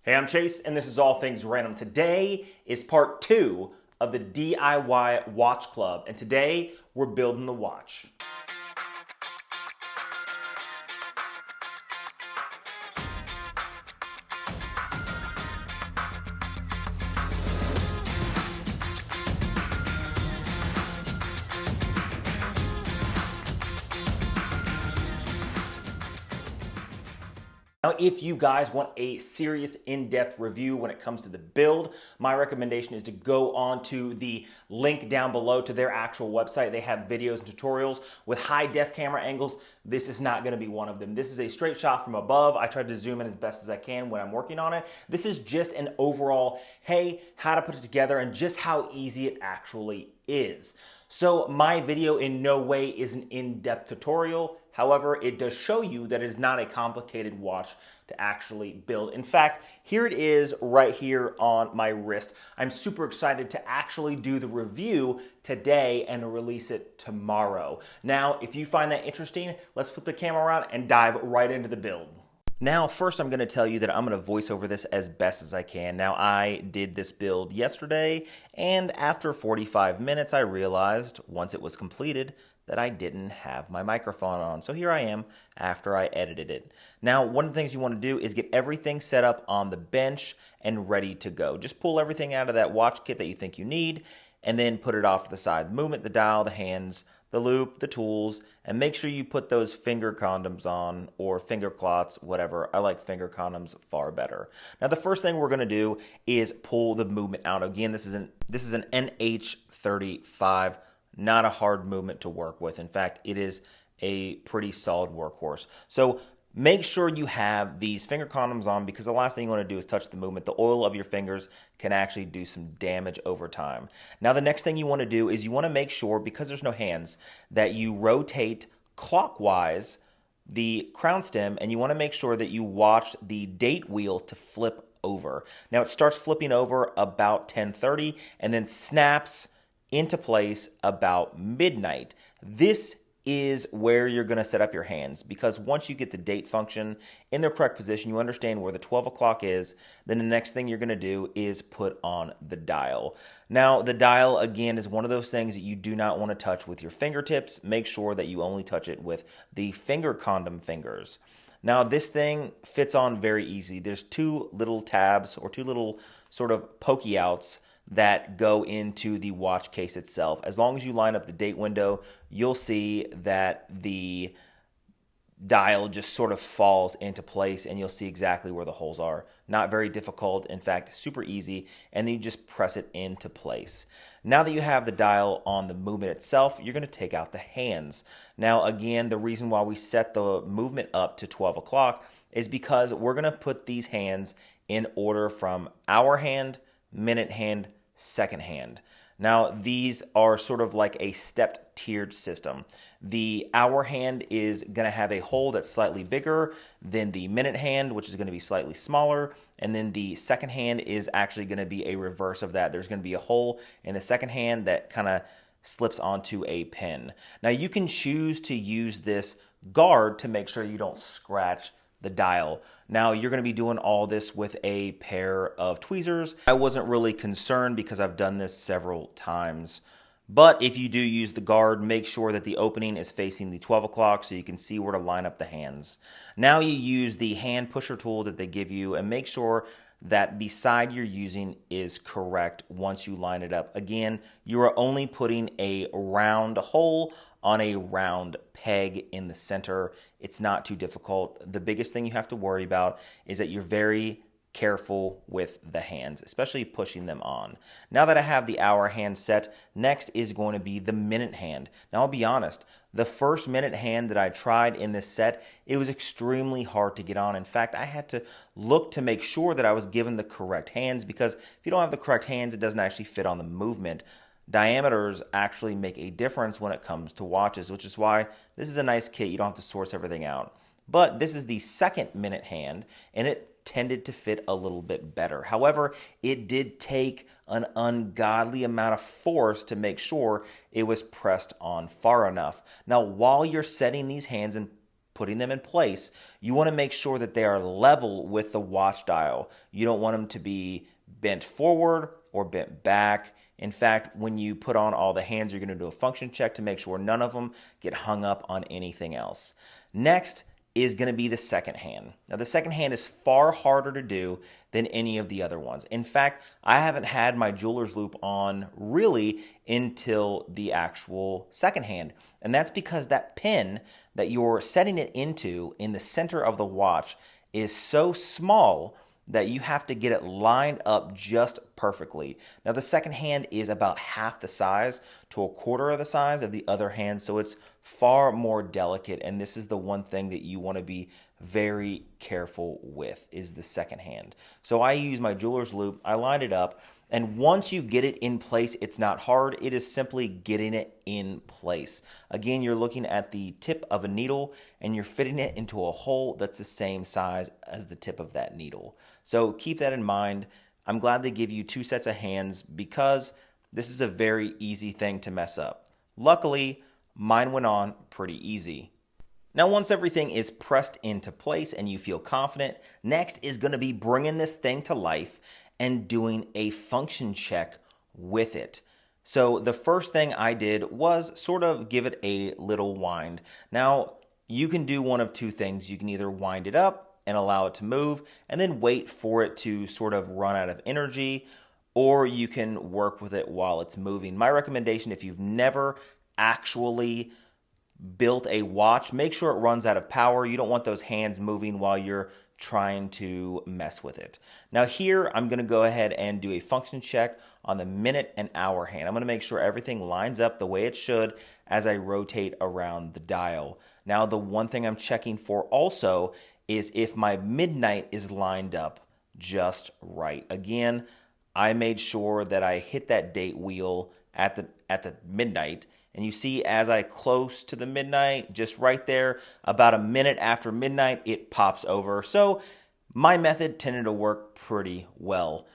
Hey, I'm Chase, and this is All Things Random. Today is part 2 of the DIY Watch Club, and today we're building the watch. Now, if you guys want a serious in-depth review when it comes to the build, my recommendation is to go on to the link down below to their actual website. They have videos and tutorials with high-def camera angles. This is not going to be one of them. This is a straight shot from above. I tried to zoom in as best as I can when I'm working on it. This is just an overall, hey, how to put it together and just how easy it actually is. So my video in no way is an in-depth tutorial. However, it does show you that it is not a complicated watch to actually build. In fact, here it is right here on my wrist. I'm super excited to actually do the review today and release it tomorrow. Now, if you find that interesting, let's flip the camera around and dive right into the build. Now, first I'm going to tell you that I'm going to voice over this as best as I can. Now, I did this build yesterday, and after 45 minutes, I realized once it was completed that I didn't have my microphone on. So here I am after I edited it. Now, one of the things you want to do is get everything set up on the bench and ready to go. Just pull everything out of that watch kit that you think you need, and then put it off to the side. The movement, the dial, the hands, the loop, the tools, and make sure you put those finger condoms on, or finger clots, whatever. I like finger condoms far better. Now, the first thing we're going to do is pull the movement out. Again, this is an NH35, not a hard movement to work with. In fact, it is a pretty solid workhorse. So make sure you have these finger condoms on, because the last thing you want to do is touch the movement. The oil of your fingers can actually do some damage over time. Now, the next thing you want to do is you want to make sure, because there's no hands, that you rotate clockwise the crown stem, and you want to make sure that you watch the date wheel to flip over. Now, it starts flipping over about 10:30 and then snaps into place about midnight. This is where you're going to set up your hands, because once you get the date function in the correct position, you understand where the 12 o'clock is, then the next thing you're going to do is put on the dial. Now, the dial, again, is one of those things that you do not want to touch with your fingertips. Make sure that you only touch it with the finger condom fingers. Now, this thing fits on very easy. There's two little tabs, or two little sort of pokey outs that go into the watch case itself. As long as you line up the date window, you'll see that the dial just sort of falls into place, and you'll see exactly where the holes are. Not very difficult, in fact, super easy, and then you just press it into place. Now that you have the dial on the movement itself, you're going to take out the hands. Now, again, the reason why we set the movement up to 12 o'clock is because we're going to put these hands in order from hour hand, minute hand, second hand. Now, these are sort of like a stepped tiered system. The hour hand is going to have a hole that's slightly bigger than the minute hand, which is going to be slightly smaller. And then the second hand is actually going to be a reverse of that. There's going to be a hole in the second hand that kind of slips onto a pin. Now, you can choose to use this guard to make sure you don't scratch the dial. Now, you're going to be doing all this with a pair of tweezers. I wasn't really concerned because I've done this several times. But if you do use the guard, make sure that the opening is facing the 12 o'clock so you can see where to line up the hands. Now you use the hand pusher tool that they give you, and make sure that the side you're using is correct once you line it up. Again, you are only putting a round hole on a round peg in the center. It's not too difficult. The biggest thing you have to worry about is that you're very careful with the hands, especially pushing them on. Now that I have the hour hand set, next is going to be the minute hand. Now, I'll be honest, the first minute hand that I tried in this set, it was extremely hard to get on. In fact, I had to look to make sure that I was given the correct hands, because if you don't have the correct hands, it doesn't actually fit on the movement. Diameters actually make a difference when it comes to watches, which is why this is a nice kit. You don't have to source everything out. But this is the second minute hand, and it tended to fit a little bit better. However, it did take an ungodly amount of force to make sure it was pressed on far enough. Now, while you're setting these hands and putting them in place, you want to make sure that they are level with the watch dial. You don't want them to be bent forward or bent back. In fact, when you put on all the hands, you're going to do a function check to make sure none of them get hung up on anything else. Next is going to be the second hand. Now, the second hand is far harder to do than any of the other ones. In fact, I haven't had my jeweler's loop on really until the actual second hand. And that's because that pin that you're setting it into in the center of the watch is so small that you have to get it lined up just perfectly. Now, the second hand is about half the size to a quarter of the size of the other hand, so it's far more delicate, and this is the one thing that you want to be very careful with, is the second hand. So I use my jeweler's loop, I line it up, and once you get it in place, it's not hard. It is simply getting it in place. Again, you're looking at the tip of a needle and you're fitting it into a hole that's the same size as the tip of that needle. So keep that in mind. I'm glad they give you 2 sets of hands because this is a very easy thing to mess up. Luckily, mine went on pretty easy. Now, once everything is pressed into place and you feel confident, next is going to be bringing this thing to life and doing a function check with it. So the first thing I did was sort of give it a little wind. Now, you can do one of 2 things. You can either wind it up and allow it to move and then wait for it to sort of run out of energy, or you can work with it while it's moving. My recommendation, if you've never actually built a watch, make sure it runs out of power. You don't want those hands moving while you're trying to mess with it. Now here, I'm going to go ahead and do a function check on the minute and hour hand. I'm going to make sure everything lines up the way it should as I rotate around the dial. Now, the one thing I'm checking for also is if my midnight is lined up just right. Again, I made sure that I hit that date wheel at the midnight. And you see, as I close to the midnight, just right there, about a minute after midnight, it pops over. So my method tended to work pretty well.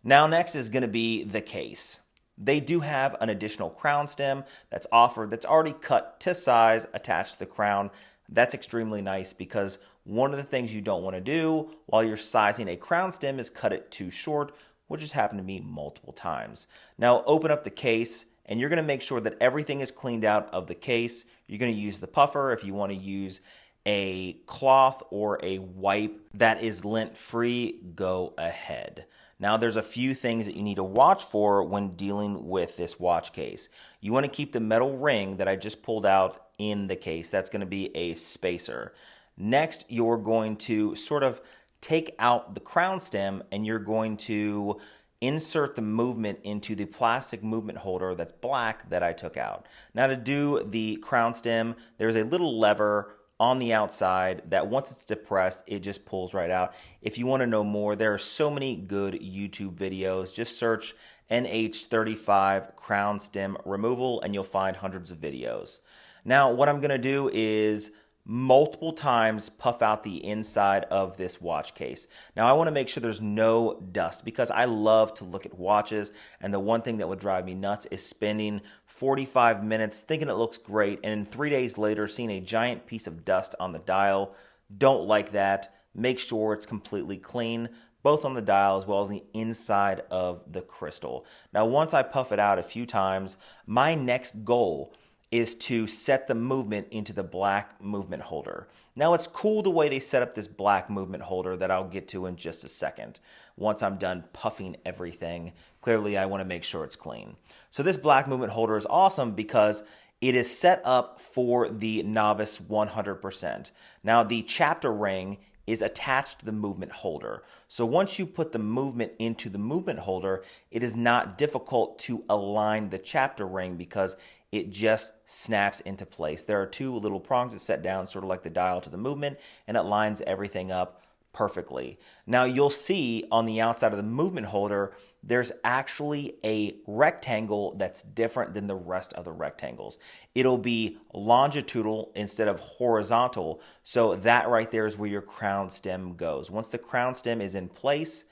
Now, next is going to be the case. They do have an additional crown stem that's offered that's already cut to size, attached to the crown. That's extremely nice because one of the things you don't want to do while you're sizing a crown stem is cut it too short, which has happened to me multiple times. Now, open up the case, and you're going to make sure that everything is cleaned out of the case. You're going to use the puffer. If you want to use a cloth or a wipe that is lint-free, go ahead. Now, there's a few things that you need to watch for when dealing with this watch case. You want to keep the metal ring that I just pulled out in the case. That's going to be a spacer. Next, you're going to sort of take out the crown stem and you're going to insert the movement into the plastic movement holder that's black that I took out. Now, to do the crown stem, there's a little lever on the outside that once it's depressed, it just pulls right out. If you want to know more, there are so many good YouTube videos. Just search NH35 crown stem removal and you'll find hundreds of videos. Now, what I'm going to do is multiple times puff out the inside of this watch case. Now, I want to make sure there's no dust because I love to look at watches, and the one thing that would drive me nuts is spending 45 minutes thinking it looks great and then 3 days later seeing a giant piece of dust on the dial. Don't like that. Make sure it's completely clean, both on the dial as well as the inside of the crystal. Now, once I puff it out a few times, my next goal is to set the movement into the black movement holder. Now, it's cool the way they set up this black movement holder that I'll get to in just a second. Once I'm done puffing everything, clearly I want to make sure it's clean. So this black movement holder is awesome because it is set up for the novice 100%. Now, the chapter ring is attached to the movement holder. So once you put the movement into the movement holder, it is not difficult to align the chapter ring because it just snaps into place. There are 2 little prongs that set down sort of like the dial to the movement, and it lines everything up perfectly. Now, you'll see on the outside of the movement holder, there's actually a rectangle that's different than the rest of the rectangles. It'll be longitudinal instead of horizontal, so that right there is where your crown stem goes. Once the crown stem is in place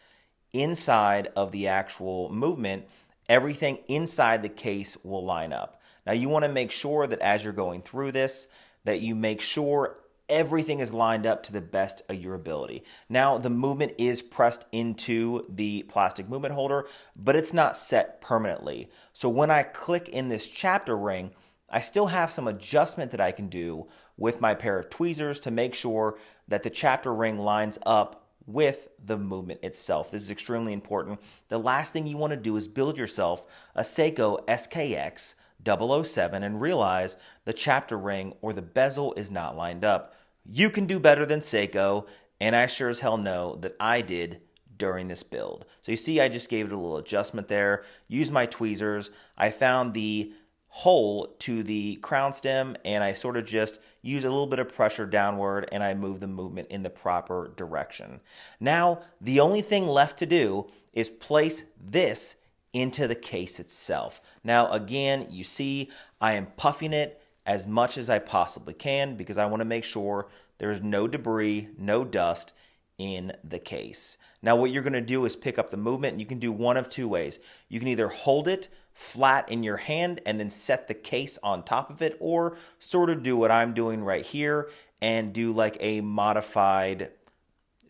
inside of the actual movement, everything inside the case will line up. Now, you want to make sure that as you're going through this, that you make sure everything is lined up to the best of your ability. Now, the movement is pressed into the plastic movement holder, but it's not set permanently. So when I click in this chapter ring, I still have some adjustment that I can do with my pair of tweezers to make sure that the chapter ring lines up with the movement itself. This is extremely important. The last thing you want to do is build yourself a Seiko SKX 007 and realize the chapter ring or the bezel is not lined up. You can do better than Seiko, and I sure as hell know that I did during this build. So you see, I just gave it a little adjustment there, used my tweezers. I found the hole to the crown stem, and I sort of just use a little bit of pressure downward, and I move the movement in the proper direction. Now, the only thing left to do is place this into the case itself. Now, again, you see, I am puffing it as much as I possibly can because I want to make sure there's no debris, no dust in the case. Now, what you're going to do is pick up the movement, and you can do one of two ways. You can either hold it flat in your hand and then set the case on top of it, or sort of do what I'm doing right here and do like a modified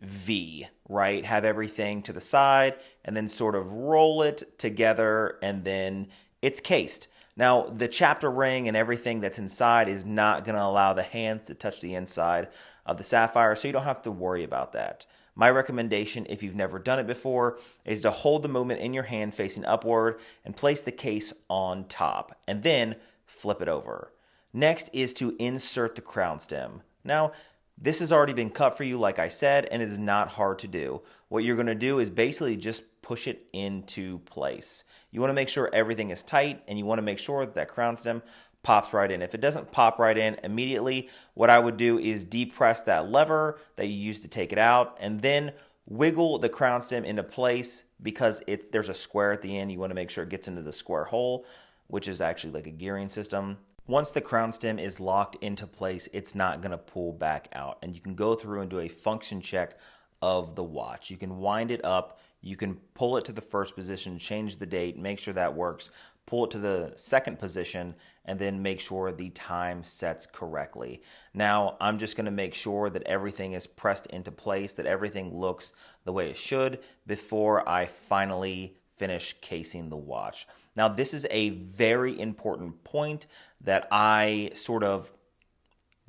V, right? Have everything to the side and then sort of roll it together, and then it's cased. Now, the chapter ring and everything that's inside is not going to allow the hands to touch the inside of the sapphire, so you don't have to worry about that. My recommendation, if you've never done it before, is to hold the movement in your hand facing upward and place the case on top, and then flip it over. Next is to insert the crown stem. Now, this has already been cut for you, like I said, and it is not hard to do. What you're going to do is basically just push it into place. You want to make sure everything is tight, and you want to make sure that crown stem pops right in. If it doesn't pop right in immediately, what I would do is depress that lever that you used to take it out, and then wiggle the crown stem into place because there's a square at the end. You want to make sure it gets into the square hole, which is actually like a gearing system. Once the crown stem is locked into place, it's not going to pull back out, and you can go through and do a function check of the watch. You can wind it up, you can pull it to the first position, change the date, make sure that works, pull it to the second position, and then make sure the time sets correctly. Now, I'm just going to make sure that everything is pressed into place, that everything looks the way it should before I finally finish casing the watch. Now, this is a very important point that I sort of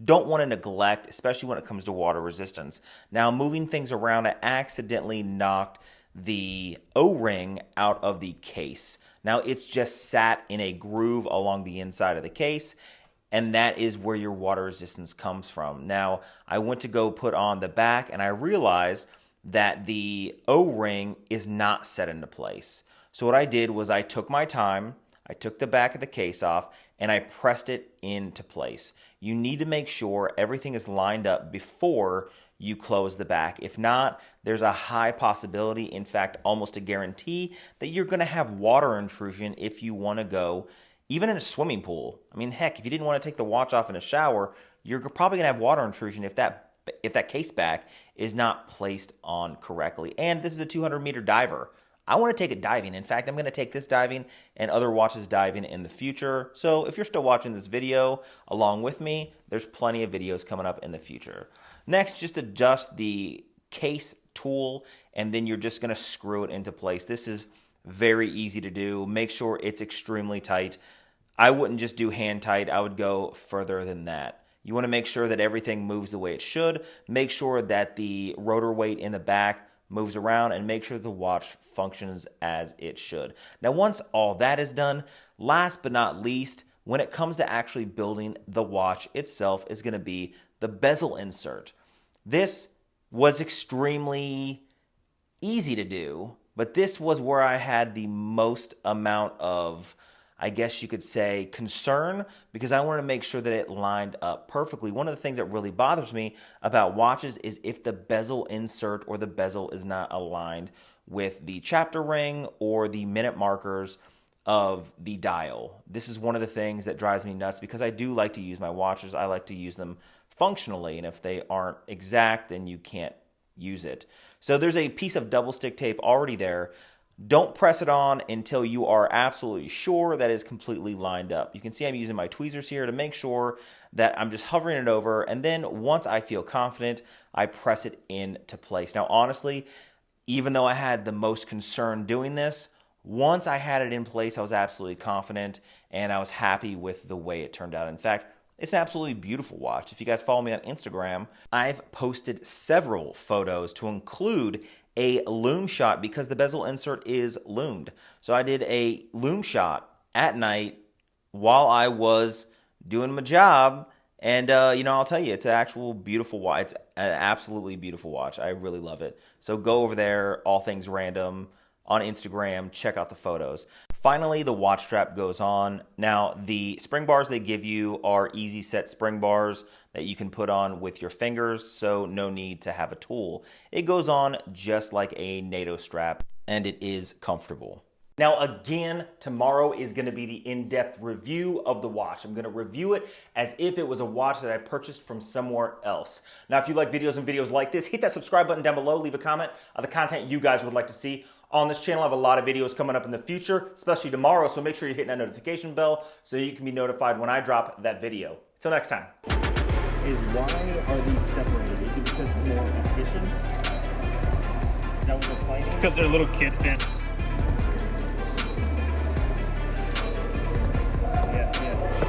don't want to neglect, especially when it comes to water resistance. Now, moving things around, I accidentally knocked the O-ring out of the case. Now, it's just sat in a groove along the inside of the case, and that is where your water resistance comes from. Now, I went to go put on the back, and I realized that the O-ring is not set into place. So what I did was I took my time, I took the back of the case off, and I pressed it into place. You need to make sure everything is lined up before you close the back. If not, there's a high possibility, in fact, almost a guarantee, that you're going to have water intrusion if you want to go even in a swimming pool. I mean, heck, if you didn't want to take the watch off in a shower, you're probably going to have water intrusion if that case back is not placed on correctly. And this is a 200-meter diver. I want to take it diving. In fact, I'm going to take this diving and other watches diving in the future. So if you're still watching this video along with me, there's plenty of videos coming up in the future. Next, just adjust the case tool, and then you're just going to screw it into place. This is very easy to do. Make sure it's extremely tight. I wouldn't just do hand tight. I would go further than that. You want to make sure that everything moves the way it should. Make sure that the rotor weight in the back moves around, and make sure the watch functions as it should. Now, once all that is done, last but not least, when it comes to actually building the watch itself, is going to be the bezel insert. This was extremely easy to do, but this was where I had the most amount of, I guess you could say, concern, because I wanted to make sure that it lined up perfectly. One of the things that really bothers me about watches is if the bezel insert or the bezel is not aligned with the chapter ring or the minute markers of the dial. This is one of the things that drives me nuts, because I do like to use my watches. I like to use them functionally, and if they aren't exact, then you can't use it. So there's a piece of double stick tape already there. Don't press it on until you are absolutely sure that it's completely lined up. You can see I'm using my tweezers here to make sure that I'm just hovering it over, and then once I feel confident, I press it into place. Now, honestly, even though I had the most concern doing this, once I had it in place, I was absolutely confident, and I was happy with the way it turned out. In fact, it's an absolutely beautiful watch. If you guys follow me on Instagram, I've posted several photos to include a loom shot because the bezel insert is loomed. So I did a loom shot at night while I was doing my job. And, I'll tell you, it's an actual beautiful watch. It's an absolutely beautiful watch. I really love it. So go over there, All Things Random, on Instagram, check out the photos. Finally, the watch strap goes on. Now, the spring bars they give you are easy set spring bars that you can put on with your fingers, so no need to have a tool. It goes on just like a NATO strap, and it is comfortable. Now, again, tomorrow is going to be the in-depth review of the watch. I'm going to review it as if it was a watch that I purchased from somewhere else. Now, if you like videos like this, hit that subscribe button down below. Leave a comment on the content you guys would like to see on this channel. I have a lot of videos coming up in the future, especially tomorrow, so make sure you're hitting that notification bell so you can be notified when I drop that video. Till next time. Why are these separated? Is it because it's more efficient? Is that what they're playing? Because they're little kid fits. Yes, yes.